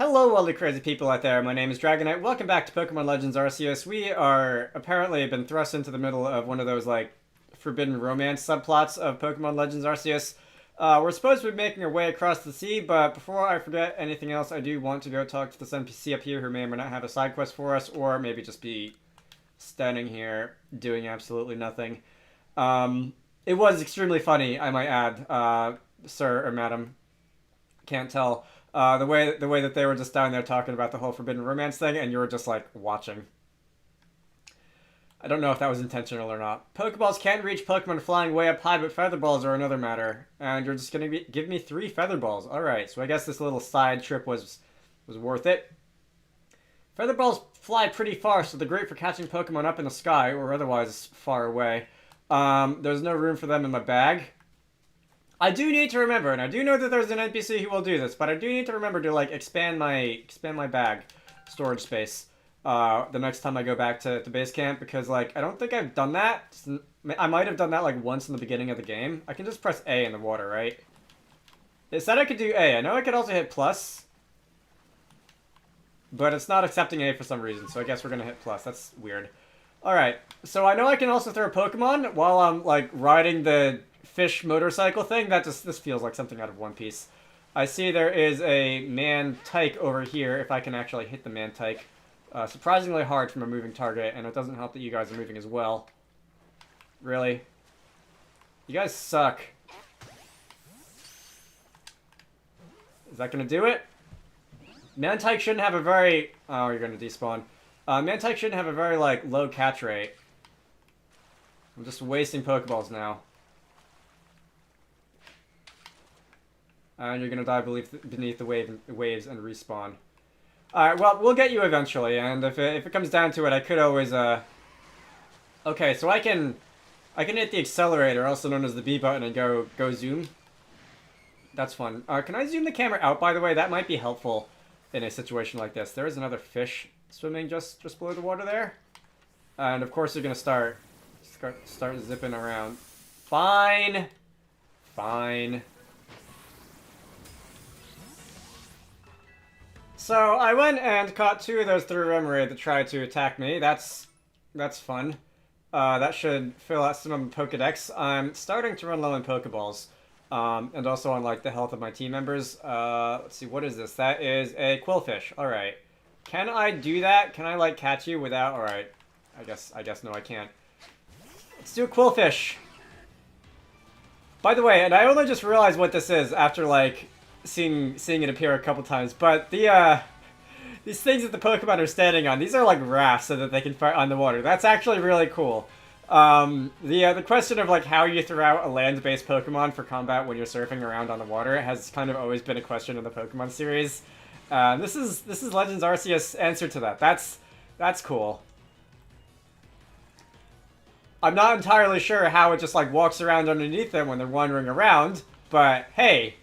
Hello, all the crazy people out there. My name is Dragonite. Welcome back to Pokemon Legends Arceus. We are apparently been thrust into the middle of one of those, like, forbidden romance subplots of Pokemon Legends Arceus. We're supposed to be making our way across the sea, but before I forget anything else, I do want to go talk to this NPC up here who may or may not have a side quest for us, or maybe just be standing here doing absolutely nothing. It was extremely funny, I might add, sir or madam. Can't tell. The way that they were just down there talking about the whole forbidden romance thing, and you were just like watching. I don't know if that was intentional or not. Pokeballs can't reach Pokemon flying way up high, but feather balls are another matter. And you're just gonna give me 3 feather balls. All right, so I guess this little side trip was worth it. Feather balls fly pretty far, so they're great for catching Pokemon up in the sky or otherwise far away. There's no room for them in my bag. I do need to remember, and I do know that there's an NPC who will do this, but I do need to remember to like expand my bag storage space the next time I go back to base camp, because like I don't think I've done that. I might have done that like once in the beginning of the game. I can just press A in the water, right? It said I could do A. I know I could also hit plus, but it's not accepting A for some reason, so I guess we're gonna hit plus. That's weird. Alright, so I know I can also throw a Pokemon while I'm like riding the fish motorcycle thing. This feels like something out of One Piece. I see there is a Man-Tyke over here, if I can actually hit the Man-Tyke. Surprisingly hard from a moving target, and it doesn't help that you guys are moving as well. Really? You guys suck. Is that gonna do it? Man-Tyke shouldn't have a very... Oh, you're gonna despawn. Man-Tyke shouldn't have a very, like, low catch rate. I'm just wasting Pokeballs now. And you're gonna die beneath the waves and respawn. Alright, well, we'll get you eventually, and if it comes down to it, I could always, Okay, so I can hit the accelerator, also known as the B button, and go zoom. That's fun. Can I zoom the camera out, by the way? That might be helpful in a situation like this. There is another fish swimming just below the water there. And of course you're gonna start zipping around. Fine. Fine. So I went and caught 2 of those through Remoraid that tried to attack me. That's fun. That should fill out some of my Pokedex. I'm starting to run low on Pokeballs. And also on like the health of my team members. Let's see, what is this? That is a Quillfish. Alright. Can I do that? Can I like catch you without... Alright. I guess no, I can't. Let's do a Quillfish. By the way, and I only just realized what this is after like seeing it appear a couple times, but these things that the Pokemon are standing on, these are like rafts so that they can fight on the water. That's actually really cool. The question of like how you throw out a land-based Pokemon for combat when you're surfing around on the water has kind of always been a question in the Pokemon series. This is Legends Arceus' answer to that. That's cool. I'm not entirely sure how it just like walks around underneath them when they're wandering around, but hey,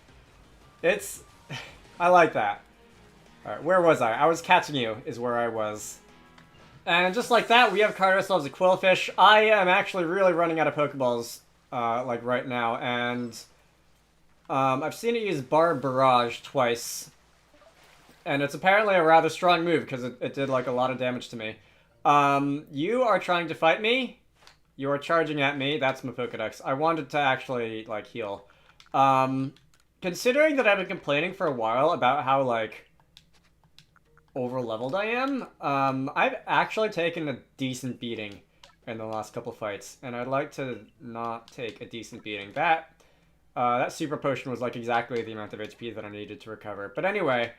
I like that. Alright, where was I? I was catching you, is where I was. And just like that, we have caught ourselves a Quillfish. I am actually really running out of Pokeballs, like right now, and I've seen it use Barb Barrage twice. And it's apparently a rather strong move, because it did like a lot of damage to me. You are trying to fight me. You are charging at me. That's my Pokedex. I wanted to actually, like, heal. Considering that I've been complaining for a while about how, like, over-leveled I am, I've actually taken a decent beating in the last couple fights, and I'd like to not take a decent beating. That super potion was, like, exactly the amount of HP that I needed to recover. But anyway,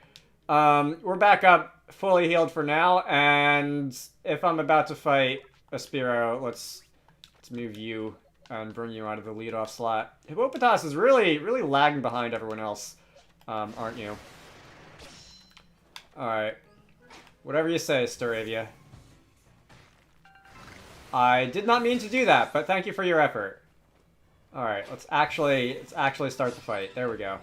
we're back up, fully healed for now, and if I'm about to fight a Spearow, let's move you and bring you out of the leadoff slot. Hippopotas is really lagging behind everyone else, aren't you? Alright. Whatever you say, Staravia. I did not mean to do that, but thank you for your effort. Alright, let's actually start the fight. There we go.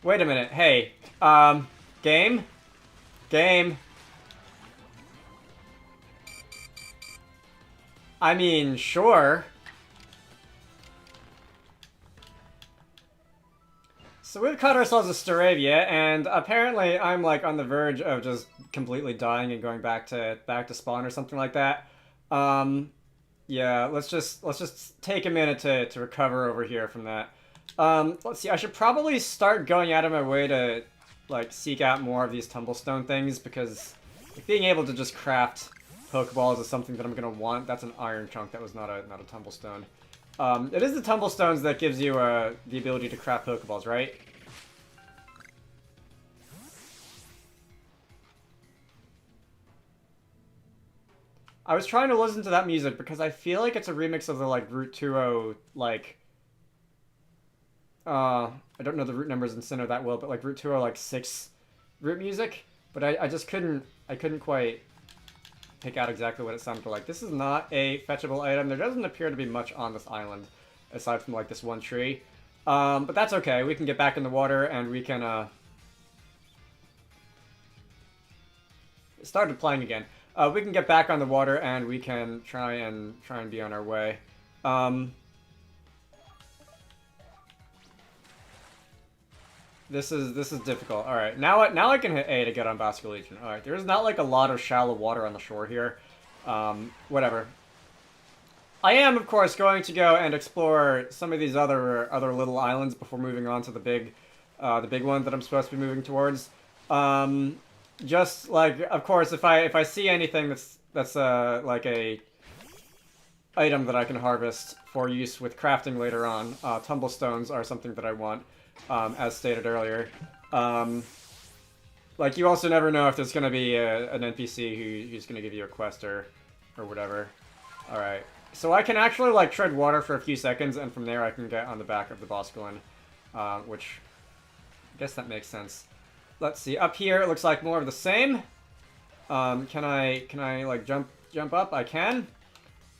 Wait a minute. Hey, game? Game. I mean, sure. So we've caught ourselves a Staravia, and apparently I'm like on the verge of just completely dying and going back to spawn or something like that. Um, yeah, let's just take a minute to recover over here from that. Let's see. I should probably start going out of my way to like seek out more of these tumblestone things because like, being able to just craft Pokeballs is something that I'm gonna want. That's an iron chunk. That was not a tumblestone. It is the tumblestones that gives you the ability to craft Pokeballs, right? I was trying to listen to that music because I feel like it's a remix of the like Route 20 like I don't know the route numbers in Sinnoh that well, but like Route 20 like 6 route music, but I just couldn't quite pick out exactly what it sounded like. This is not a fetchable item. There doesn't appear to be much on this island aside from like this one tree. But that's okay. We can get back in the water and we can it started playing again. We can get back on the water and we can try and be on our way. This is difficult. All right, now I can hit A to get on Basket Legion. All right, there's not like a lot of shallow water on the shore here. Whatever. I am, of course, going to go and explore some of these other little islands before moving on to the big one that I'm supposed to be moving towards. Just like, of course, if I see anything that's like a item that I can harvest for use with crafting later on, tumblestones are something that I want, as stated earlier. Like, you also never know if there's going to be an NPC who's going to give you a quest or whatever. Alright. So I can actually, like, tread water for a few seconds, and from there I can get on the back of the Boscawen, which I guess that makes sense. Let's see. Up here, it looks like more of the same. Can I like jump up? I can.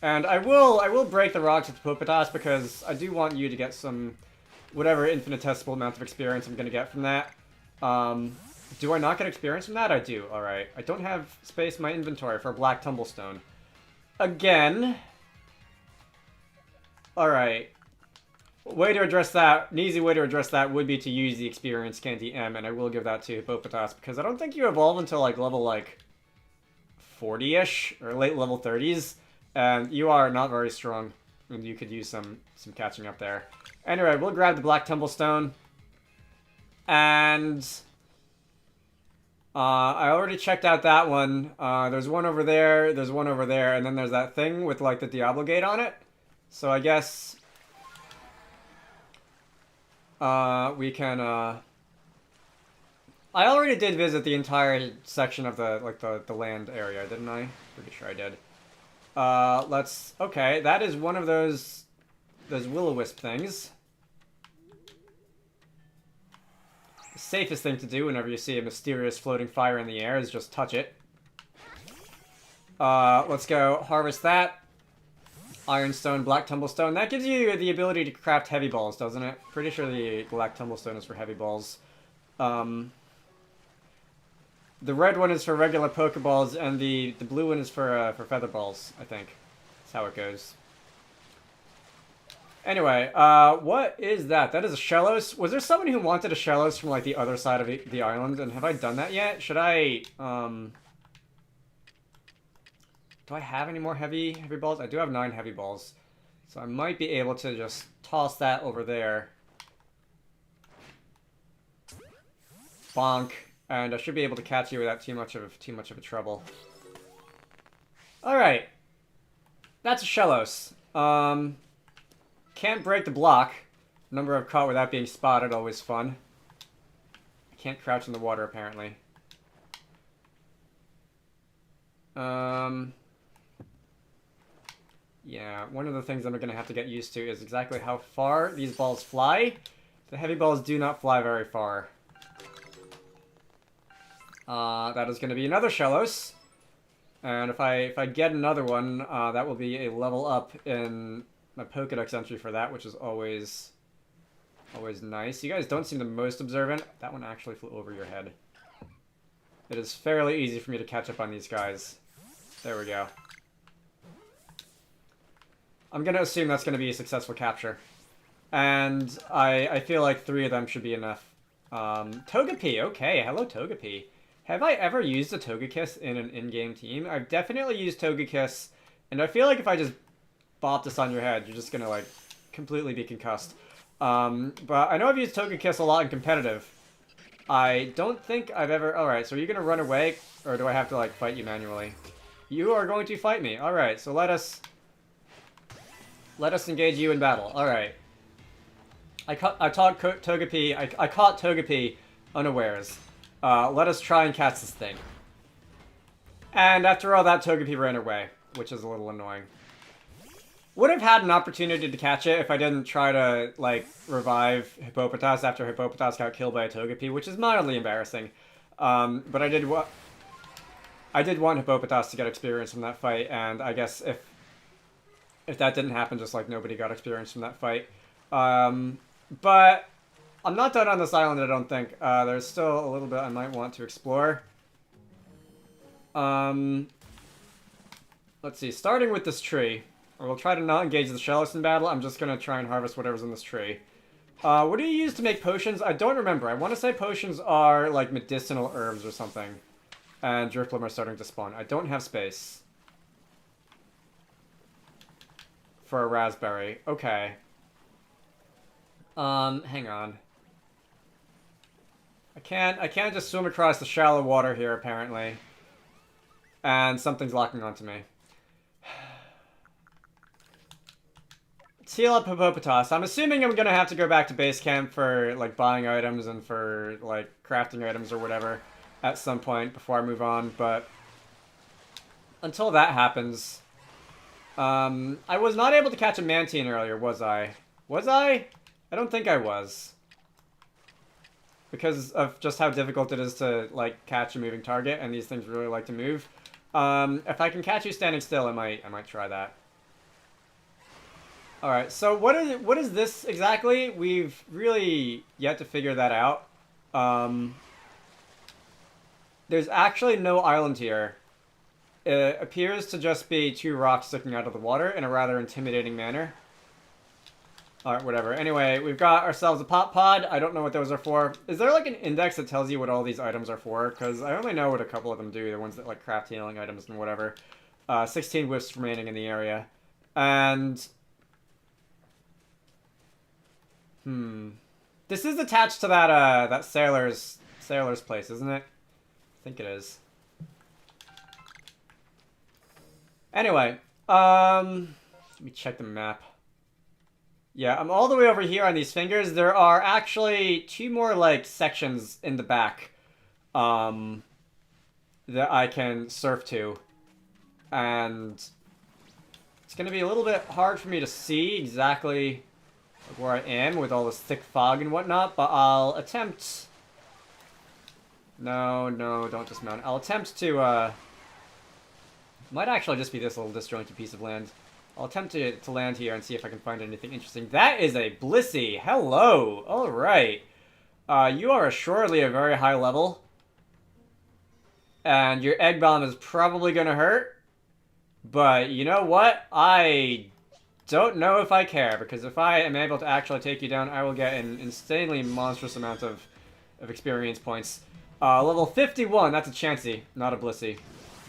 And I will break the rocks with Pupitas because I do want you to get some whatever infinitesimal amount of experience I'm gonna get from that. Do I not get experience from that? I do. All right. I don't have space in my inventory for a black tumblestone. Again. All right. Way to address that, an easy way to address that would be to use the Experience Candy M, and I will give that to Hippopotas, because I don't think you evolve until, like, level, like, 40-ish, or late level 30s, and you are not very strong, and you could use some catching up there. Anyway, we'll grab the Black Tumblestone, and I already checked out that one. There's one over there, and then there's that thing with, like, the Diablo Gate on it, so I guess we can, I already did visit the entire section of the land area, didn't I? Pretty sure I did. Okay, that is one of those will-o-wisp things. The safest thing to do whenever you see a mysterious floating fire in the air is just touch it. Let's go harvest that. Ironstone, Black Tumblestone. That gives you the ability to craft heavy balls, doesn't it? Pretty sure the Black Tumblestone is for heavy balls. The red one is for regular Pokeballs, and the blue one is for feather balls, I think. That's how it goes. Anyway, what is that? That is a Shellos. Was there someone who wanted a Shellos from, like, the other side of the island? And have I done that yet? Should I, do I have any more heavy balls? I do have 9 heavy balls. So I might be able to just toss that over there. Bonk. And I should be able to catch you without too much of a trouble. Alright. That's a Shellos. Can't break the block. Number I've caught without being spotted, always fun. I can't crouch in the water, apparently. Yeah, one of the things I'm going to have to get used to is exactly how far these balls fly. The heavy balls do not fly very far. That is going to be another Shellos. And if I get another one, that will be a level up in my Pokedex entry for that, which is always nice. You guys don't seem the most observant. That one actually flew over your head. It is fairly easy for me to catch up on these guys. There we go. I'm going to assume that's going to be a successful capture. And I feel like 3 of them should be enough. Togepi. Okay, hello Togepi. Have I ever used a Togekiss in an in-game team? I've definitely used Togekiss, and I feel like if I just bop this on your head, you're just gonna, like, completely be concussed. But I know I've used Togekiss a lot in competitive. I don't think I've ever... Alright, so are you gonna run away, or do I have to, like, fight you manually? You are going to fight me. Alright, so let us engage you in battle. Alright. I caught Togepi. I caught Togepi unawares. Let us try and catch this thing. And after all that, Togepi ran away, which is a little annoying. Would have had an opportunity to catch it if I didn't try to, like, revive Hippopotas after Hippopotas got killed by a Togepi, which is mildly embarrassing. But I did want Hippopotas to get experience from that fight, and I guess if that didn't happen, just like nobody got experience from that fight. But I'm not done on this island, I don't think. There's still a little bit I might want to explore. Let's see, starting with this tree. I will try to not engage the Shellos in battle. I'm just going to try and harvest whatever's in this tree. What do you use to make potions? I don't remember. I want to say potions are like medicinal herbs or something. And Drifloom are starting to spawn. I don't have space for a raspberry. Okay. Hang on. I can't just swim across the shallow water here, apparently. And something's locking onto me. Let's heal up Hippopotas. I'm assuming I'm gonna have to go back to base camp for, like, buying items and for, like, crafting items or whatever at some point before I move on, but until that happens... I was not able to catch a Mantine earlier, was I? Was I? I don't think I was. Because of just how difficult it is to, like, catch a moving target, and these things really like to move. If I can catch you standing still, I might try that. Alright, so what is this exactly? We've really yet to figure that out. There's actually no island here. It appears to just be two rocks sticking out of the water in a rather intimidating manner. Alright, whatever. Anyway, we've got ourselves a pop pod. I don't know what those are for. Is there, like, an index that tells you what all these items are for? Because I only know what a couple of them do. The ones that, like, craft healing items and whatever. 16 wisps remaining in the area. And... This is attached to that, that sailor's place, isn't it? I think it is. Anyway, let me check the map. Yeah, I'm all the way over here on these fingers. There are actually two more, like, sections in the back, that I can surf to. And it's gonna be a little bit hard for me to see exactly where I am with all this thick fog and whatnot, but I'll attempt... No, don't dismount. I'll attempt to, might actually just be this little disjointed piece of land. I'll attempt to land here and see if I can find anything interesting. That is a Blissey! Hello! Alright. You are assuredly a very high level. And your Egg Bomb is probably gonna hurt. But you know what? I don't know if I care, because if I am able to actually take you down, I will get an insanely monstrous amount of experience points. Level 51, that's a Chansey, not a Blissey.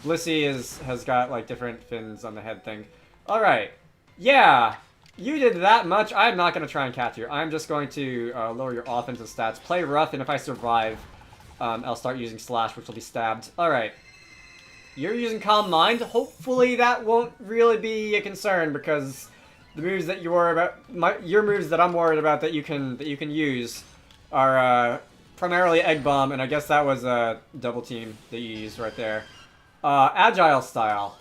Blissey has got, like, different fins on the head thing. Alright. Yeah, you did that much. I'm not going to try and catch you. I'm just going to lower your offensive stats. Play rough, and if I survive, I'll start using Slash, which will be stabbed. Alright. You're using Calm Mind. Hopefully that won't really be a concern, because the moves that you worry about, your moves that I'm worried about that you can use are primarily Egg Bomb, and I guess that was a double team that you used right there. Agile style.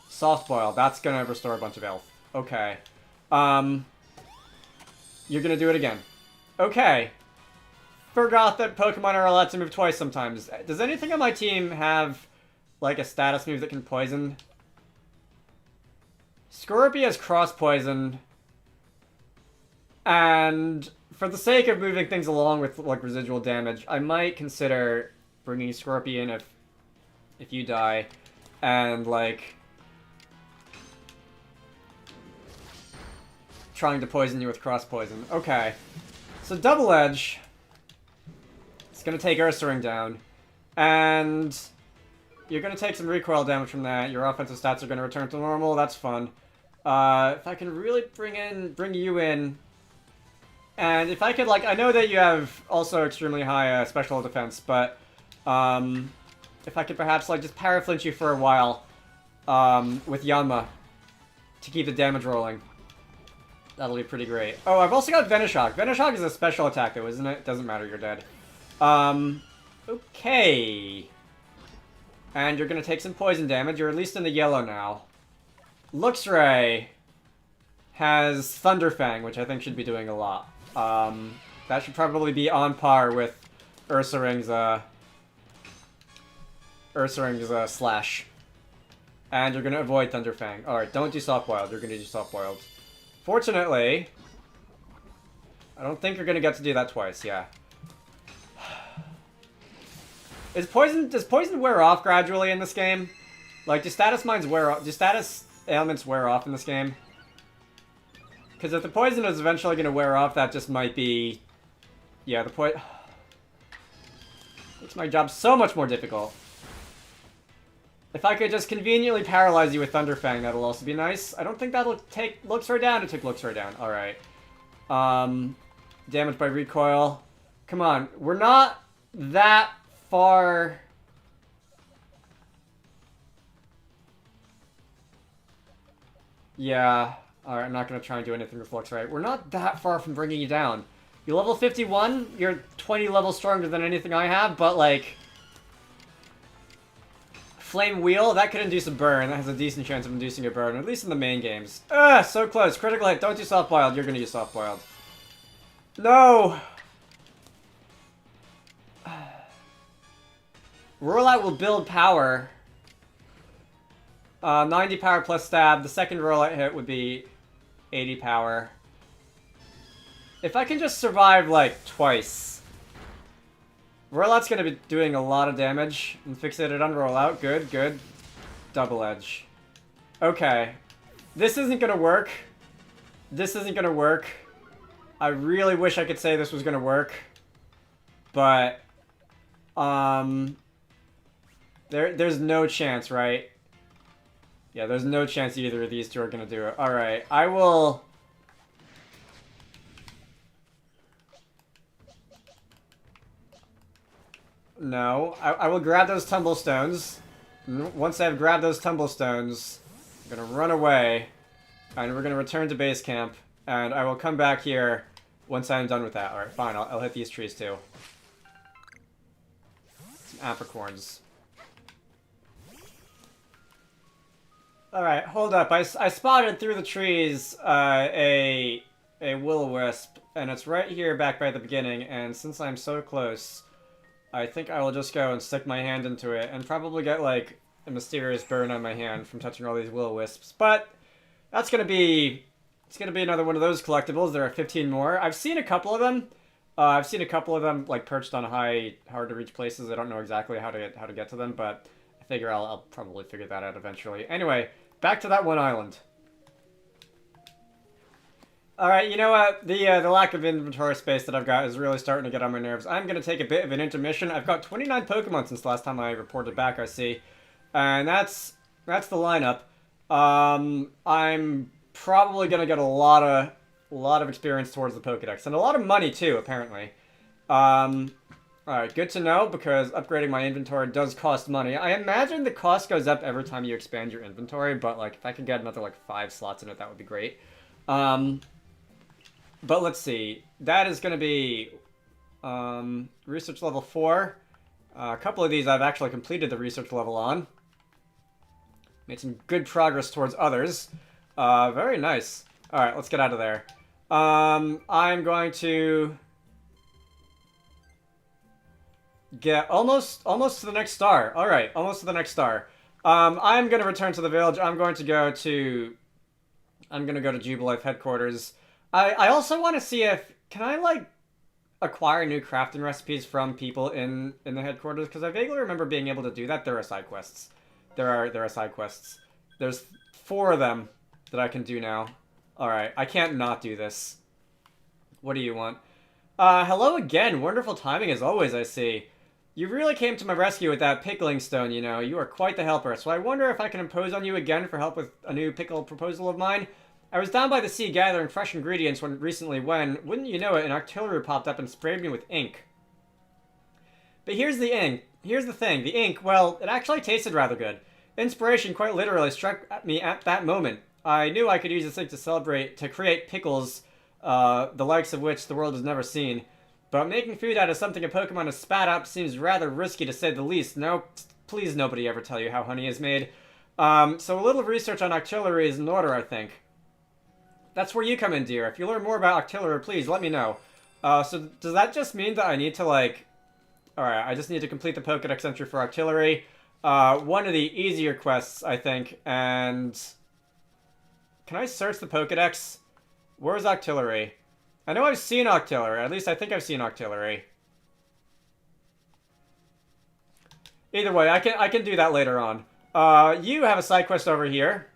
Soft Boil. That's gonna restore a bunch of health. Okay. You're gonna do it again. Okay. Forgot that Pokemon are allowed to move twice sometimes. Does anything on my team have, like, a status move that can poison? Scorpy has Cross Poison. And for the sake of moving things along with, like, residual damage, I might consider bringing Scorpion if you die. And, like, trying to poison you with Cross Poison. Okay. So Double Edge. It's gonna take Ursaring down. And you're gonna take some recoil damage from that. Your offensive stats are gonna return to normal. That's fun. If I can really bring you in, and if I could, like, I know that you have also extremely high special defense, but if I could perhaps, like, just power flinch you for a while with Yanma to keep the damage rolling, that'll be pretty great. Oh, I've also got Venoshock. Venoshock is a special attack, though, isn't it? Doesn't matter, you're dead. Okay. And you're gonna take some poison damage. You're at least in the yellow now. Luxray has Thunderfang, which I think should be doing a lot. That should probably be on par with Ursaring's Slash. And you're gonna avoid Thunderfang. Alright, don't do Soft Boiled. You're gonna do Soft Boiled. Fortunately, I don't think you're gonna get to do that twice, yeah. Does poison wear off gradually in this game? Like, do status mines wear off? Do status ailments wear off in this game? Because if the poison is eventually going to wear off, that just might be... Yeah, the poison... Makes my job so much more difficult. If I could just conveniently paralyze you with Thunderfang, that'll also be nice. I don't think that'll take Luxray down. It took Luxray down. Alright. Damage by recoil. Come on. We're not that far... Yeah. Alright, I'm not going to try and do anything with Luxray. We're not that far from bringing you down. You're level 51. You're 20 levels stronger than anything I have, but, like... Flame Wheel, that could induce a burn. That has a decent chance of inducing a burn, at least in the main games. Ugh, so close. Critical hit. Don't do Soft Boiled. You're going to use Soft Boiled. No! Rollout will build power. 90 power plus stab. The second rollout hit would be 80 power. If I can just survive, like, twice. Rollout's going to be doing a lot of damage. And fixated on rollout. Good, good. Double edge. Okay. This isn't going to work. This isn't going to work. I really wish I could say this was going to work. But, there's no chance, right? Yeah, there's no chance either of these two are going to do it. Alright, I will... No, I will grab those tumblestones. Once I've grabbed those tumblestones, I'm going to run away. And we're going to return to base camp. And I will come back here once I'm done with that. Alright, fine, I'll hit these trees too. Some apricorns. Alright, hold up. I spotted through the trees a will-o-wisp, and it's right here back by the beginning, and since I'm so close, I think I will just go and stick my hand into it, and probably get, like, a mysterious burn on my hand from touching all these will-o-wisps. But that's gonna be... It's gonna be another one of those collectibles. There are 15 more. I've seen a couple of them. I've seen a couple of them, like, perched on high, hard-to-reach places. I don't know exactly how to get to them, but I figure I'll probably figure that out eventually. Anyway, back to that one island. Alright, you know what? The lack of inventory space that I've got is really starting to get on my nerves. I'm going to take a bit of an intermission. I've got 29 Pokemon since the last time I reported back, I see. And that's the lineup. I'm probably going to get a lot of experience towards the Pokedex. And a lot of money, too, apparently. Alright, good to know, because upgrading my inventory does cost money. I imagine the cost goes up every time you expand your inventory, but, like, if I could get another, like, 5 slots in it, that would be great. But let's see. That is going to be research level 4. A couple of these I've actually completed the research level on. Made some good progress towards others. Very nice. Alright, let's get out of there. I'm going to get almost to the next star. Alright, almost to the next star. I'm going to return to the village. I'm going to go to Jubilife headquarters. I also want to see if... Can I, like, acquire new crafting recipes from people in the headquarters? Because I vaguely remember being able to do that. There are side quests. There are side quests. There's 4 of them that I can do now. Alright, I can't not do this. What do you want? Hello again. Wonderful timing as always, I see. You really came to my rescue with that pickling stone, you know. You are quite the helper, so I wonder if I can impose on you again for help with a new pickle proposal of mine. I was down by the sea gathering fresh ingredients recently when, wouldn't you know it, an artillery popped up and sprayed me with ink. But here's the ink. Here's the thing. The ink, well, it actually tasted rather good. Inspiration quite literally struck at me at that moment. I knew I could use this ink to create pickles, the likes of which the world has never seen. But making food out of something a Pokemon has spat up seems rather risky to say the least. No, please nobody ever tell you how honey is made. So a little research on artillery is in order, I think. That's where you come in, dear. If you learn more about artillery, please let me know. So does that just mean that I need to, like... Alright, I just need to complete the Pokedex entry for artillery. One of the easier quests, I think, and... Can I search the Pokedex? Where's artillery? I know I've seen artillery. At least I think I've seen artillery. Either way, I can do that later on. You have a side quest over here.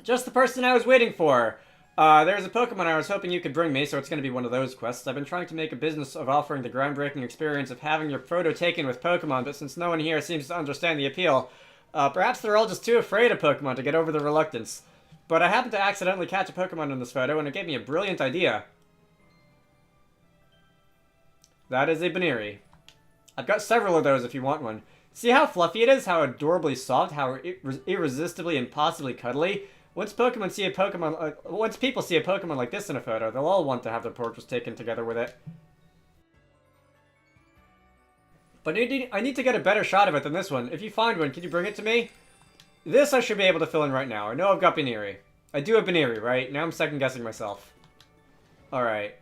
Just the person I was waiting for. There's a Pokemon I was hoping you could bring me, so it's going to be one of those quests. I've been trying to make a business of offering the groundbreaking experience of having your photo taken with Pokemon, but since no one here seems to understand the appeal, perhaps they're all just too afraid of Pokemon to get over the reluctance. But I happened to accidentally catch a Pokemon in this photo, and it gave me a brilliant idea. That is a Baneri. I've got several of those if you want one. See how fluffy it is? How adorably soft? How irresistibly impossibly cuddly? Once people see a Pokemon like this in a photo, they'll all want to have their portraits taken together with it. But I need to get a better shot of it than this one. If you find one, can you bring it to me? This I should be able to fill in right now. I know I've got Baneri. I do have Baneri, right? Now I'm second-guessing myself. Alright.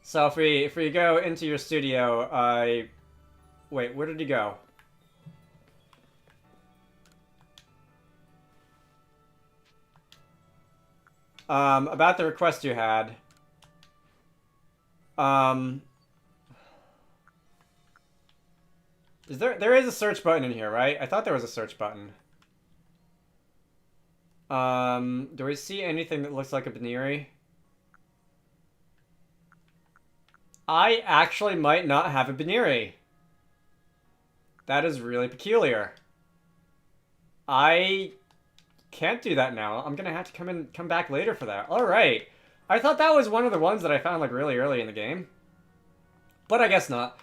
So if we go into your studio, Wait, where did he go? About the request you had. There is a search button in here, right? I thought there was a search button. Do we see anything that looks like a Baneri? I actually might not have a Baneri. That is really peculiar. I can't do that now. I'm gonna have to come back later for that. Alright. I thought that was one of the ones that I found like really early in the game. But I guess not.